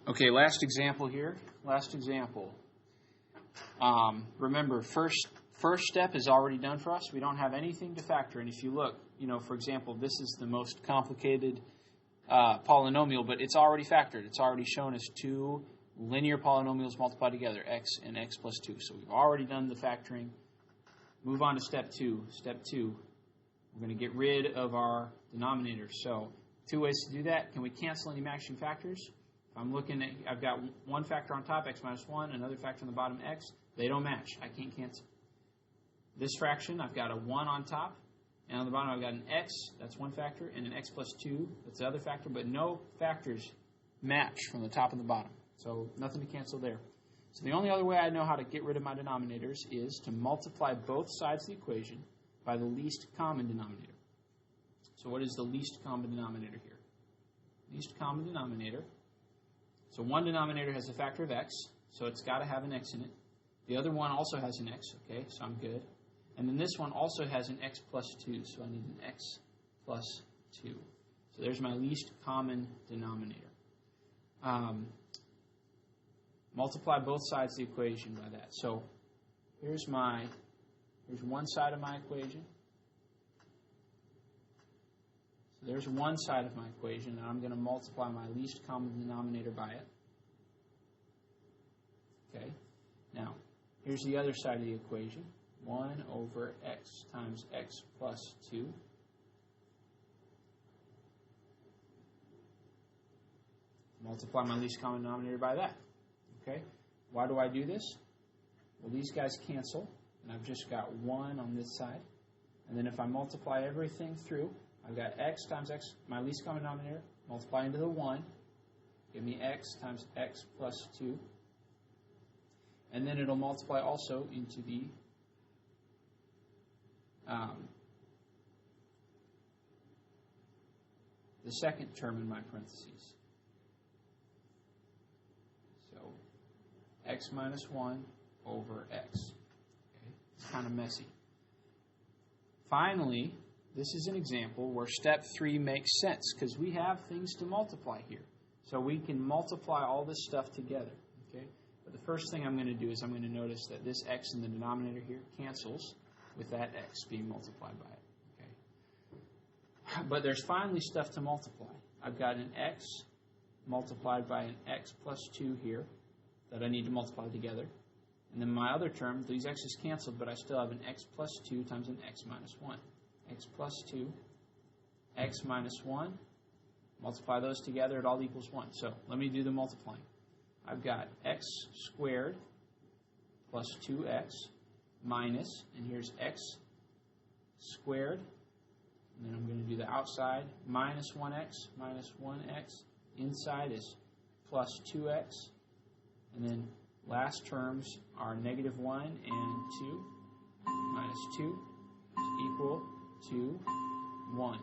Okay, last example here. Last example. Remember, first step is already done for us. We don't have anything to factor. And if you look, for example, this is the most complicated polynomial, but it's already factored. It's already shown as two linear polynomials multiplied together, x and x plus 2. So we've already done the factoring. Move on to step 2. Step 2, we're going to get rid of our denominator. So two ways to do that. Can we cancel any matching factors? If I'm looking at, I've got one factor on top, x minus 1, another factor on the bottom, x. They don't match. I can't cancel. This fraction, I've got a 1 on top, and on the bottom I've got an x, that's one factor, and an x plus 2, that's the other factor, but no factors match from the top and the bottom. So nothing to cancel there. So the only other way I know how to get rid of my denominators is to multiply both sides of the equation by the least common denominator. So what is the least common denominator here? Least common denominator. So one denominator has a factor of x, so it's got to have an x in it. The other one also has an x, okay, so I'm good. And then this one also has an x plus 2, so I need an x plus 2. So there's my least common denominator. Multiply both sides of the equation by that. So here's one side of my equation. So there's one side of my equation, and I'm going to multiply my least common denominator by it. Okay. Now, here's the other side of the equation. 1 over x times x plus 2. Multiply my least common denominator by that. Okay? Why do I do this? Well, these guys cancel, and I've just got 1 on this side. And then if I multiply everything through, I've got x times x, my least common denominator, multiply into the 1, give me x times x plus 2. And then it'll multiply also into the second term in my parentheses. So x minus 1 over x. Okay? It's kind of messy. Finally, this is an example where step 3 makes sense because we have things to multiply here. So we can multiply all this stuff together. Okay? But the first thing I'm going to do is I'm going to notice that this x in the denominator here cancels with that x being multiplied by it. Okay? But there's finally stuff to multiply. I've got an x multiplied by an x plus 2 here that I need to multiply together. And then my other term, these x's canceled, but I still have an x plus 2 times an x minus 1. X plus 2, x minus 1. Multiply those together, it all equals 1. So let me do the multiplying. I've got x squared plus 2x minus, and here's x squared. And then I'm going to do the outside, minus 1x minus 1x. Inside is plus 2x. And then last terms are negative 1 and 2. Minus 2 is equal to 1.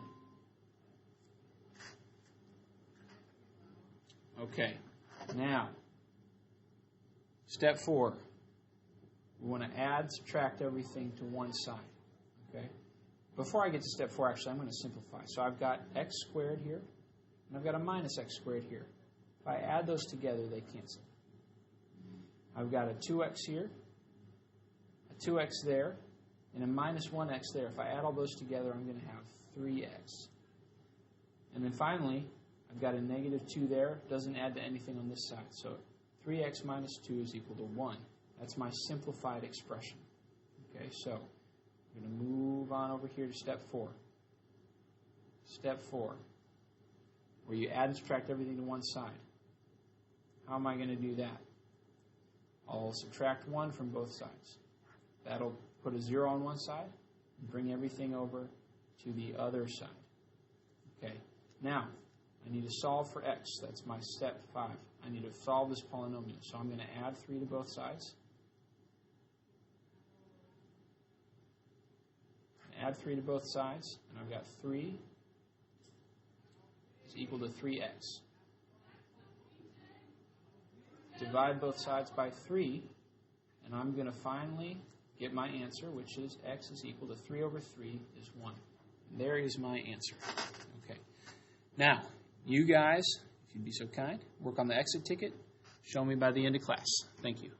Okay, now, step 4. We want to add, subtract everything to one side. Okay? Before I get to step 4, actually, I'm going to simplify. So I've got x squared here, and I've got a minus x squared here. If I add those together, they cancel. I've got a 2x here, a 2x there, and a minus 1x there. If I add all those together, I'm going to have 3x. And then finally, I've got a negative 2 there. Doesn't add to anything on this side. So 3x minus 2 is equal to 1. That's my simplified expression. Okay, so I'm going to move on over here to step 4. Step 4, where you add and subtract everything to one side. How am I going to do that? I'll subtract 1 from both sides. That'll put a 0 on one side and bring everything over to the other side. Okay, now I need to solve for x. That's my step 5. I need to solve this polynomial. So I'm going to add 3 to both sides. Add 3 to both sides, and I've got 3 is equal to 3x. Divide both sides by 3, and I'm going to finally get my answer, which is x is equal to 3 over 3 is 1. And there is my answer. Okay. Now, you guys, if you'd be so kind. Work on the exit ticket. Show me by the end of class. Thank you.